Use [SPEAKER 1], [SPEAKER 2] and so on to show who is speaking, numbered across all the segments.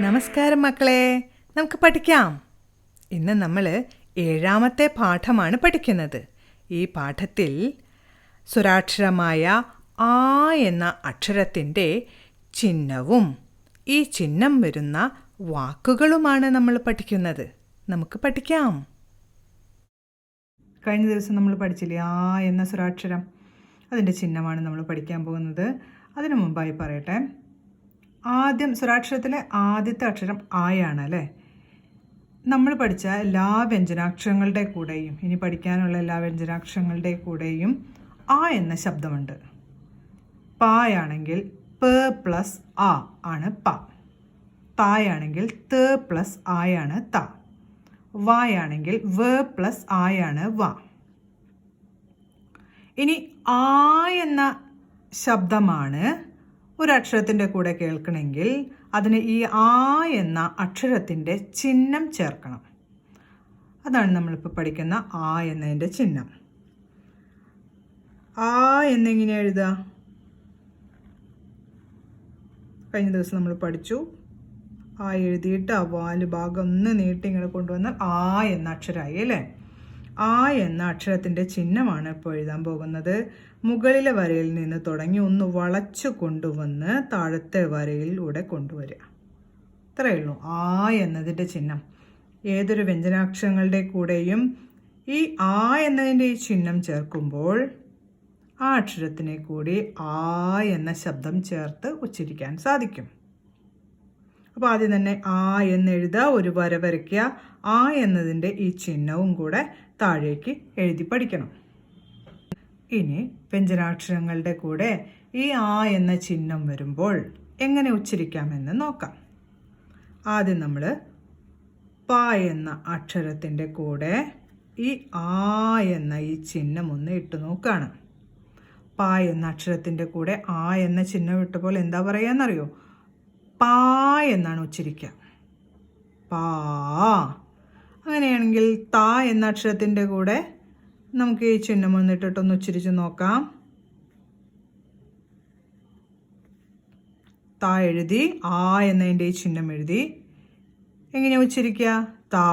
[SPEAKER 1] നമസ്കാരം മക്കളെ, നമുക്ക് പഠിക്കാം. ഇന്ന് നമ്മൾ 7ാമത്തെ പാഠമാണ് പഠിക്കുന്നത്. ഈ പാഠത്തിൽ സ്വരാക്ഷരമായ ആ എന്ന അക്ഷരത്തിൻ്റെ ചിഹ്നവും ഈ ചിഹ്നം വരുന്ന വാക്കുകളുമാണ് നമ്മൾ പഠിക്കുന്നത്. നമുക്ക് പഠിക്കാം. കഴിഞ്ഞ ദിവസം നമ്മൾ പഠിച്ചില്ലേ ആ എന്ന സ്വരാക്ഷരം, അതിൻ്റെ ചിഹ്നമാണ് നമ്മൾ പഠിക്കാൻ പോകുന്നത്. അതിനു മുമ്പായി പറയട്ടെ, ആദ്യം സ്വരാക്ഷരത്തിലെ ആദ്യത്തെ അക്ഷരം ആയാണ് അല്ലേ. നമ്മൾ പഠിച്ച എല്ലാ വ്യഞ്ജനാക്ഷരങ്ങളുടെ കൂടെയും ഇനി പഠിക്കാനുള്ള എല്ലാ വ്യഞ്ജനാക്ഷരങ്ങളുടെ കൂടെയും ആ എന്ന ശബ്ദമുണ്ട്. പായാണെങ്കിൽ പ പ്ലസ് ആ ആണ് പ, തായാണെങ്കിൽ ത പ്ലസ് ആയാണ് ത, വായാണെങ്കിൽ വ പ്ലസ് ആയാണ് വ. ഇനി ആ എന്ന ശബ്ദമാണ് ഒരക്ഷരത്തിൻ്റെ കൂടെ കേൾക്കണമെങ്കിൽ അതിന് ഈ ആ എന്ന അക്ഷരത്തിൻ്റെ ചിഹ്നം ചേർക്കണം. അതാണ് നമ്മളിപ്പോൾ പഠിക്കുന്ന ആ എന്നതിൻ്റെ ചിഹ്നം. ആ എന്നെങ്ങനെ എഴുതുക? കഴിഞ്ഞ ദിവസം നമ്മൾ പഠിച്ചു. ആ എഴുതിയിട്ട് ആ വാല് ഭാഗം ഒന്ന് നീട്ടി ഇങ്ങനെ കൊണ്ടുവന്നാൽ ആ എന്ന അക്ഷരമായി അല്ലേ. ആ എന്ന അക്ഷരത്തിൻ്റെ ചിഹ്നമാണ് ഇപ്പോൾ എഴുതാൻ പോകുന്നത്. മുകളിലെ വരയിൽ നിന്ന് തുടങ്ങി ഒന്ന് വളച്ചു കൊണ്ടുവന്ന് താഴത്തെ വരയിലൂടെ കൊണ്ടുവരിക. ഇത്രയേ ഉള്ളൂ ആ എന്നതിൻ്റെ ചിഹ്നം. ഏതൊരു വ്യഞ്ജനാക്ഷരങ്ങളുടെ കൂടെയും ഈ ആ എന്നതിൻ്റെ ഈ ചിഹ്നം ചേർക്കുമ്പോൾ ആ അക്ഷരത്തിനെ കൂടി ആ എന്ന ശബ്ദം ചേർത്ത് ഉച്ചരിക്കാൻ സാധിക്കും. അപ്പോൾ ആദ്യം തന്നെ ആ എന്നെഴുതുക, ഒരു വര വരയ്ക്കുക, ആ എന്നതിൻ്റെ ഈ ചിഹ്നവും കൂടെ താഴേക്ക് എഴുതി പഠിക്കണം. ഇനി വ്യഞ്ജനാക്ഷരങ്ങളുടെ കൂടെ ഈ ആ എന്ന ചിഹ്നം വരുമ്പോൾ എങ്ങനെ ഉച്ചരിക്കാമെന്ന് നോക്കാം. ആദ്യം നമ്മൾ പ എന്ന അക്ഷരത്തിൻ്റെ കൂടെ ഈ ആ എന്ന ഈ ചിഹ്നം ഒന്ന് ഇട്ട് നോക്കുകയാണ്. പ എന്ന അക്ഷരത്തിൻ്റെ കൂടെ ആ എന്ന ചിഹ്നം ഇട്ടപ്പോൾ എന്താ പറയാന്നറിയോ? പാ എന്നാണ് ഉച്ചരിക്കുക. പാ. അങ്ങനെയാണെങ്കിൽ ത എന്ന അക്ഷരത്തിൻ്റെ കൂടെ നമുക്ക് ഈ ചിഹ്നം വന്നിട്ടിട്ടൊന്ന് ഉച്ചരിച്ച് നോക്കാം. ത എഴുതി ആ എന്നതിൻ്റെ ഈ ചിഹ്നം എഴുതി എങ്ങനെയാ ഉച്ചരിക്കുക? താ.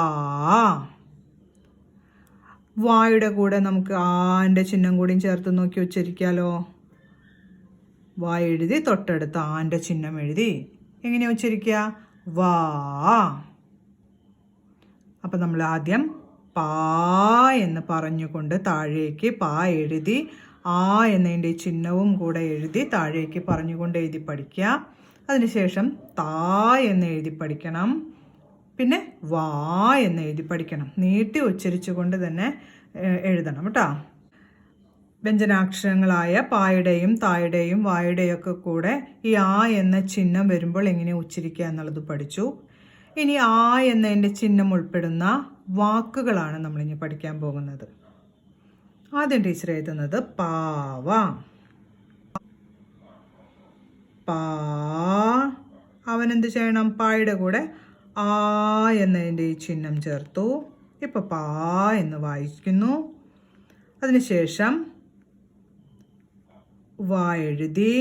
[SPEAKER 1] വായുടെ കൂടെ നമുക്ക് ആൻ്റെ ചിഹ്നം കൂടിയും ചേർത്ത് നോക്കി ഉച്ചരിക്കാലോ. വാ എഴുതി തൊട്ടടുത്ത് ആൻ്റെ ചിഹ്നം എഴുതി എങ്ങനെയാ ഉച്ചരിക്കുക? വാ. അപ്പം നമ്മൾ ആദ്യം പാ എന്ന് പറഞ്ഞുകൊണ്ട് താഴേക്ക് പാ എഴുതി ആ എന്നതിൻ്റെ ചിഹ്നവും കൂടെ എഴുതി താഴേക്ക് പറഞ്ഞുകൊണ്ട് എഴുതി പഠിക്കുക. അതിനുശേഷം താ എന്ന് എഴുതി പഠിക്കണം. പിന്നെ വാ എന്ന് എഴുതി പഠിക്കണം. നീട്ടി ഉച്ചരിച്ചുകൊണ്ട് തന്നെ എഴുതണം കേട്ടോ. വ്യഞ്ജനാക്ഷരങ്ങളായ പായുടെയും തായുടെയും വായുടെയും ഒക്കെ കൂടെ ഈ ആ എന്ന ചിഹ്നം വരുമ്പോൾ എങ്ങനെ ഉച്ചരിക്കുക എന്നുള്ളത് പഠിച്ചു. ഇനി ആ എന്നതിൻ്റെ ചിഹ്നം ഉൾപ്പെടുന്ന വാക്കുകളാണ് നമ്മളിനി പഠിക്കാൻ പോകുന്നത്. ആദ്യം ടീച്ചർ എഴുതുന്നത് പാവ. പാ. അവനെന്ത് ചെയ്യണം? പായുടെ കൂടെ ആ എന്നതിൻ്റെ ഈ ചിഹ്നം ചേർത്തു. ഇപ്പോൾ പാ എന്ന് വായിക്കുന്നു. അതിനുശേഷം വാ എഴുതി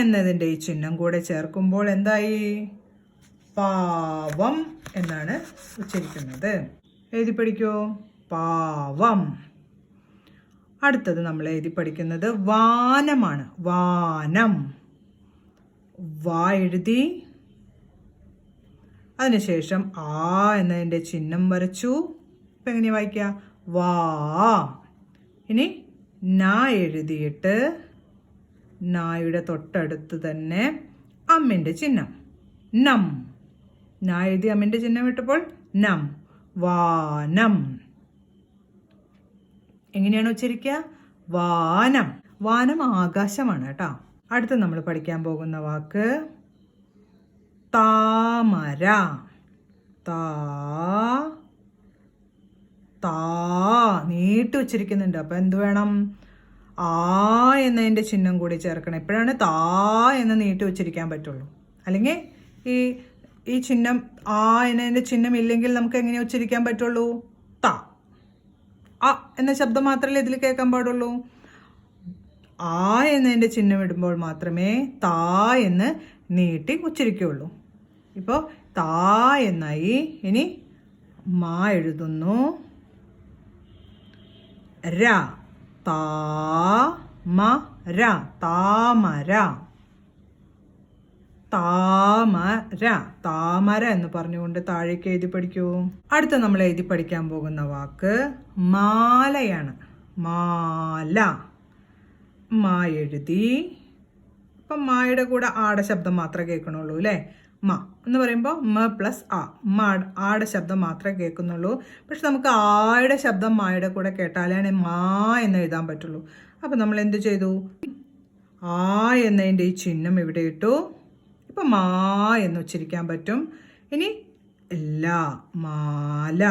[SPEAKER 1] എന്നതിൻ്റെ ഈ ചിഹ്നം കൂടെ ചേർക്കുമ്പോൾ എന്തായി? പാവം എന്നാണ് ഉച്ചരിക്കുന്നത്. എഴുതി പഠിക്കൂ. പാവം. അടുത്തത് നമ്മൾ എഴുതി പഠിക്കുന്നത് വാനമാണ്. വാനം. വാ എഴുതി അതിനുശേഷം ആ എന്നതിൻ്റെ ചിഹ്നം വരച്ചു. ഇപ്പം എങ്ങനെയാ വായിക്കുക? വാ. ഇനി നാ എഴുതിയിട്ട് നായുടെ തൊട്ടടുത്ത് തന്നെ അമ്മിൻ്റെ ചിഹ്നം നം. നാ എഴുതി അമ്മിൻ്റെ ചിഹ്നം ഇട്ടപ്പോൾ നം. വാനം. എങ്ങനെയാണ് ഉച്ചരിക്കുക? വാനം. വാനം ആകാശമാണ് കേട്ടോ. അടുത്ത് നമ്മൾ പഠിക്കാൻ പോകുന്ന വാക്ക് താമര. താ. താ നീട്ടി ഉച്ചരിക്കുന്നുണ്ട്. അപ്പം എന്ത് വേണം? ആ എന്നതിൻ്റെ ചിഹ്നം കൂടി ചേർക്കണം. എപ്പോഴാണ് താ എന്ന് നീട്ടി ഉച്ചരിക്കാൻ പറ്റുള്ളൂ. അല്ലെങ്കിൽ ഈ ചിഹ്നം ആ എന്നതിൻ്റെ ചിഹ്നം ഇല്ലെങ്കിൽ നമുക്ക് എങ്ങനെ ഉച്ചരിക്കാൻ പറ്റുള്ളൂ? ത. ആ എന്ന ശബ്ദം മാത്രമല്ലേ ഇതിൽ കേൾക്കാൻ പാടുള്ളൂ. ആ എന്നതിൻ്റെ ചിഹ്നം ഇടുമ്പോൾ മാത്രമേ താ എന്ന് നീട്ടി ഉച്ചരിക്കുകയുള്ളൂ. ഇപ്പോൾ താ എന്നായി. ഇനി മാ എഴുതുന്നു. ര, താമര, താമര, താമര, താമര എന്ന് പറഞ്ഞുകൊണ്ട് താഴേക്ക് എഴുതി പഠിക്കൂ. അടുത്ത നമ്മൾ എഴുതി പഠിക്കാൻ പോകുന്ന വാക്ക് മാലയാണ്. മാല. മാ എഴുതി. ഇപ്പം മായുടെ കൂടെ ആടെ ശബ്ദം മാത്രമേ കേൾക്കണുള്ളൂ അല്ലേ. മ എന്ന് പറയുമ്പോൾ മ പ്ലസ് ആ, ആടെ ശബ്ദം മാത്രമേ കേൾക്കുന്നുള്ളൂ. പക്ഷെ നമുക്ക് ആയുടെ ശബ്ദം മായുടെ കൂടെ കേട്ടാലാണ് മാ എന്ന് എഴുതാൻ പറ്റുള്ളൂ. അപ്പം നമ്മൾ എന്ത് ചെയ്തു? ആ എന്നതിൻ്റെ ഈ ചിഹ്നം ഇവിടെ ഇട്ടു. ഇപ്പം മാ എന്ന് ഉച്ചരിക്കാൻ പറ്റും. ഇനി ല, മാല,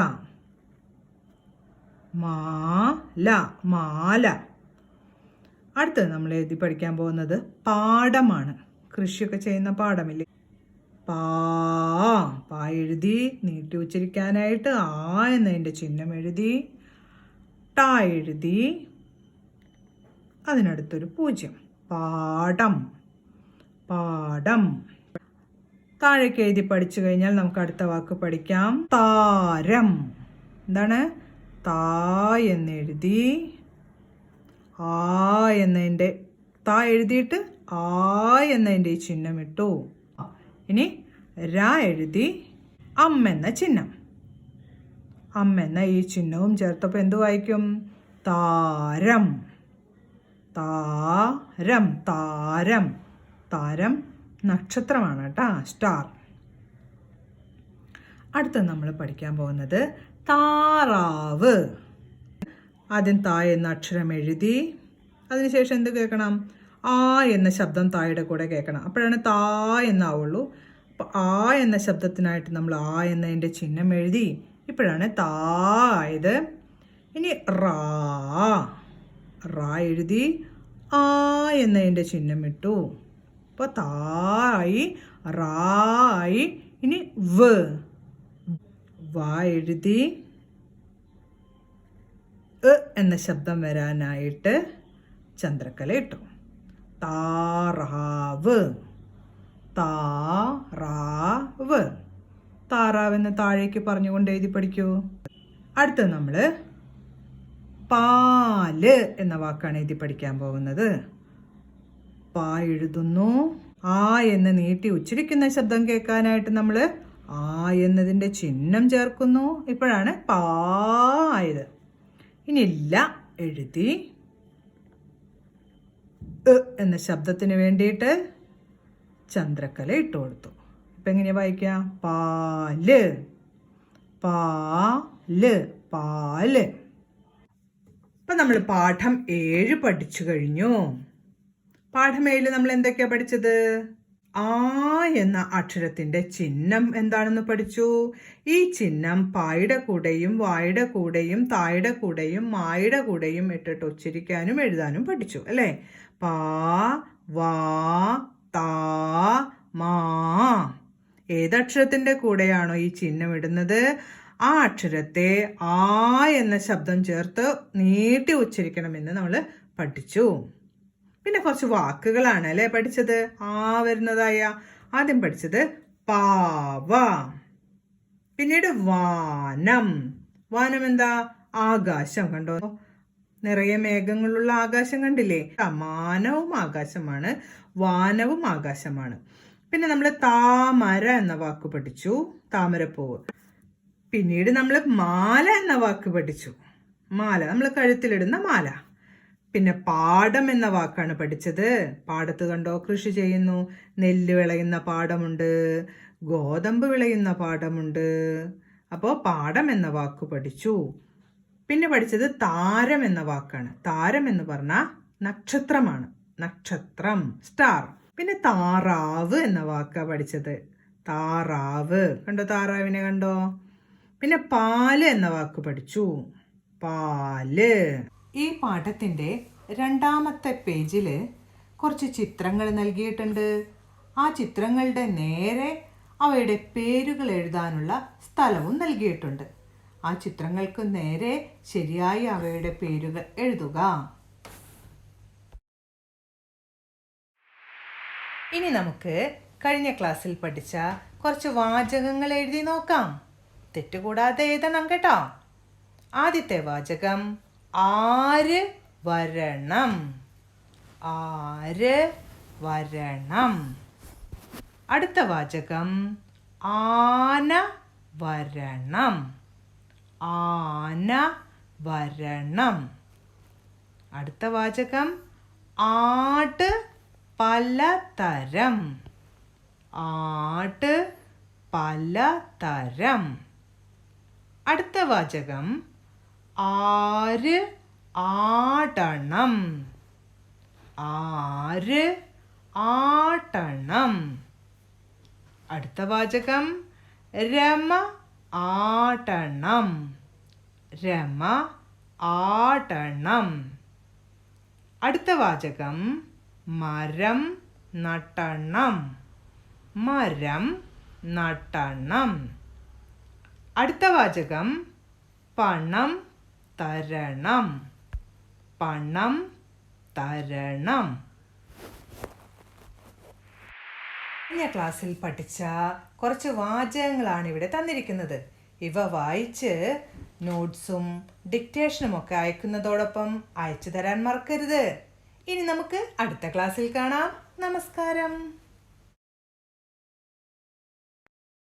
[SPEAKER 1] മാല, മാല. അടുത്തത് നമ്മൾ എഴുതി പഠിക്കാൻ പോകുന്നത് പാടമാണ്. കൃഷിയൊക്കെ ചെയ്യുന്ന പാടമില്ലേ. പാ എഴുതി. നീട്ടി ഉച്ചരിക്കാനായിട്ട് ആ എന്നതിൻ്റെ ചിഹ്നം എഴുതി. ട എഴുതി. അതിനടുത്തൊരു 0. പാടം, പാടം. താഴേക്ക് എഴുതി പഠിച്ചു കഴിഞ്ഞാൽ നമുക്ക് അടുത്ത വാക്ക് പഠിക്കാം. താരം. എന്താണ്? താ എന്നെഴുതി. ആ എന്നതിൻ്റെ താ എഴുതിയിട്ട് ആ എന്നതിൻ്റെ ഈ ചിഹ്നം ഇട്ടു. ഇനി ര എഴുതി. എന്ന ചിഹ്നം. എന്ന ഈ ചിഹ്നവും ചേർത്തപ്പോൾ എന്ത് വായിക്കും? താരം, താരം, താരം. താരം നക്ഷത്രമാണ് കേട്ടോ, സ്റ്റാർ. അടുത്ത നമ്മൾ പഠിക്കാൻ പോകുന്നത് താറാവ്. ആദ്യം താ എന്ന അക്ഷരം എഴുതി. അതിനുശേഷം എന്ത് കേൾക്കണം? ആ എന്ന ശബ്ദം തായുടെ കൂടെ കേൾക്കണം. അപ്പോഴാണ് താ എന്നാവുള്ളൂ. അപ്പോൾ ആ എന്ന ശബ്ദത്തിനായിട്ട് നമ്മൾ ആ എന്നതിൻ്റെ ചിഹ്നം എഴുതി. ഇപ്പോഴാണ് താ ആയത്. ഇനി റാ, റാ എഴുതി. ആ എന്നതിൻ്റെ ചിഹ്നം ഇട്ടു. അപ്പോൾ താ ആയി, റാ ആയി. ഇനി വ്, വാ എഴുതി. എന്ന ശബ്ദം വരാനായിട്ട് ചന്ദ്രക്കല ഇട്ടു. താറാവ്, താറാവ്. താറാവെന്ന് താഴേക്ക് പറഞ്ഞുകൊണ്ട് എഴുതി പഠിക്കൂ. അടുത്ത നമ്മൾ പാല് എന്ന വാക്കാണ് എഴുതി പഠിക്കാൻ പോകുന്നത്. പാ എഴുതുന്നു. ആ എന്ന് നീട്ടി ഉച്ചരിക്കുന്ന ശബ്ദം കേൾക്കാനായിട്ട് നമ്മൾ ആ എന്നതിൻ്റെ ചിഹ്നം ചേർക്കുന്നു. ഇപ്പോഴാണ് പാ ആയത്. ഇനി ല എഴുതി. എന്ന ശബ്ദത്തിന് വേണ്ടിയിട്ട് ചന്ദ്രക്കല ഇട്ട് കൊടുത്തു. ഇപ്പം എങ്ങനെയാ വായിക്കാം? പാല്, പാല്, പാല്. ഇപ്പം നമ്മൾ പാഠം 7 പഠിച്ചു കഴിഞ്ഞു. പാഠം 7 നമ്മൾ എന്തൊക്കെയാ പഠിച്ചത്? ആ എന്ന അക്ഷരത്തിൻ്റെ ചിഹ്നം എന്താണെന്ന് പഠിച്ചു. ഈ ചിഹ്നം പായുടെ കൂടെയും വായുടെ കൂടെയും തായുടെ കൂടെയും മായുടെ കൂടെയും ഇട്ടിട്ട് ഉച്ചരിക്കാനും എഴുതാനും പഠിച്ചു അല്ലേ. പാ, വാ, താ, മാ. ഏതക്ഷരത്തിൻ്റെ കൂടെയാണോ ഈ ചിഹ്നം ഇടുന്നത് ആ അക്ഷരത്തെ ആ എന്ന ശബ്ദം ചേർത്ത് നീട്ടി ഉച്ചരിക്കണമെന്ന് നമ്മൾ പഠിച്ചു. പിന്നെ കുറച്ച് വാക്കുകളാണ് അല്ലേ പഠിച്ചത്. ആ വരുന്നതായ ആദ്യം പഠിച്ചത് പാവ. പിന്നീട് വാനം. വാനം എന്താ? ആകാശം. കണ്ടോ, നിറയെ മേഘങ്ങളുള്ള ആകാശം കണ്ടില്ലേ? മാനവും ആകാശമാണ്, വാനവും ആകാശമാണ്. പിന്നെ നമ്മൾ താമര എന്ന വാക്ക് പഠിച്ചു, താമരപ്പൂവ്. പിന്നീട് നമ്മൾ മാല എന്ന വാക്ക് പഠിച്ചു. മാല, നമ്മൾ കഴുത്തിലിടുന്ന മാല. പിന്നെ പാടം എന്ന വാക്കാണ് പഠിച്ചത്. പാടത്ത് കണ്ടോ കൃഷി ചെയ്യുന്നു. നെല്ല് വിളയുന്ന പാടമുണ്ട്, ഗോതമ്പ് വിളയുന്ന പാടമുണ്ട്. അപ്പോൾ പാടം എന്ന വാക്ക് പഠിച്ചു. പിന്നെ പഠിച്ചത് താരം എന്ന വാക്കാണ്. താരം എന്ന് പറഞ്ഞാൽ നക്ഷത്രമാണ്, നക്ഷത്രം, സ്റ്റാർ. പിന്നെ താറാവ് എന്ന വാക്കാണ് പഠിച്ചത്. താറാവ് കണ്ടോ, താറാവിനെ കണ്ടോ. പിന്നെ പാല് എന്ന വാക്ക് പഠിച്ചു, പാല്. ഈ പാഠത്തിൻ്റെ 2ാമത്തെ പേജിൽ കുറച്ച് ചിത്രങ്ങൾ നൽകിയിട്ടുണ്ട്. ആ ചിത്രങ്ങളുടെ നേരെ അവയുടെ പേരുകൾ എഴുതാനുള്ള സ്ഥലവും നൽകിയിട്ടുണ്ട്. ആ ചിത്രങ്ങൾക്ക് നേരെ ശരിയായി അവയുടെ പേരുകൾ എഴുതുക. ഇനി നമുക്ക് കഴിഞ്ഞ ക്ലാസ്സിൽ പഠിച്ച കുറച്ച് വാചകങ്ങൾ എഴുതി നോക്കാം. തെറ്റുകൂടാതെ എഴുതണം കേട്ടോ. ആദ്യത്തെ വാചകം ആര് വരണം. ആര് വരണം. അടുത്ത വാചകം ആന വരണം. ആന വരണം. അടുത്ത വാചകം ആട് പലതരം. ആട് പലതരം. അടുത്ത വാചകം ആര് ആടണം. ആര് ആടണം. അടുത്ത വാചകം രമ ആടണം. രമ ആടണം. അടുത്ത വാചകം മരം നടണം. മരം നടണം. അടുത്ത വാചകം പണം തരണം. പണം തരണം. കഴിഞ്ഞ ക്ലാസ്സിൽ പഠിച്ച കുറച്ച് വാചകങ്ങളാണ് ഇവിടെ തന്നിരിക്കുന്നത്. ഇവ വായിച്ച് നോട്ട്സും ഡിക്റ്റേഷനും ഒക്കെ അയക്കുന്നതോടൊപ്പം അയച്ചു തരാൻ മറക്കരുത്. ഇനി നമുക്ക് അടുത്ത ക്ലാസ്സിൽ കാണാം. നമസ്കാരം.